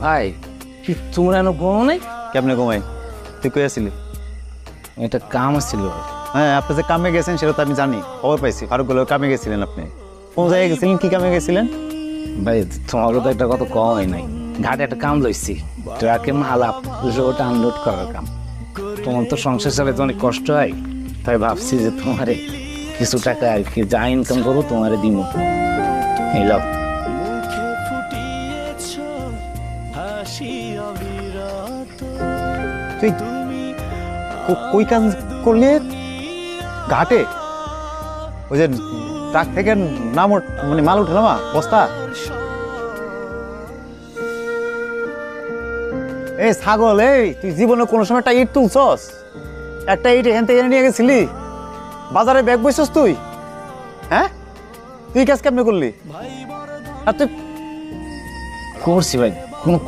ভাই কি তোমরা এনে ঘুমো নাই? কেমনে ঘুমাই? তুই কই আসিলি? এটা কাম ছিল। হ্যাঁ, আপনি যে কামে গেছেন সেটা তো আমি জানি, খবর পাইছি। ফারুক গুলো কামে গেছিলেন আপনি? কোন জায়গায় গেছিলেন, কি কামে গেছিলেন? ভাই তোমারও তো একটা কথা কম হয় নাই। ঘাটে একটা কাম লইছি, ট্রাকে মাল রোড আনলোড করার কাম। তোমার তো সংসার চালাতে অনেক কষ্ট হয়, তাই ভাবছি যে তোমারে কিছু টাকা আর কি যা ইনকাম করো তোমারে দিব। এই লাও। তুই কই কাজ করলি? ঘাটে ওই যে ট্রাক থেকে নাম মানে মাল উঠে নামা বস্তা? এই ছাগল, এই তুই জীবনে কোনো সময় একটা ইট তুলছস? একটা ইট এখান থেকে নিয়ে গেছিলি? বাজারে ব্যাগ বইছস তুই? হ্যাঁ, তুই কাজ কেমনে করলি? আর তুই করছি ভাই, কোনো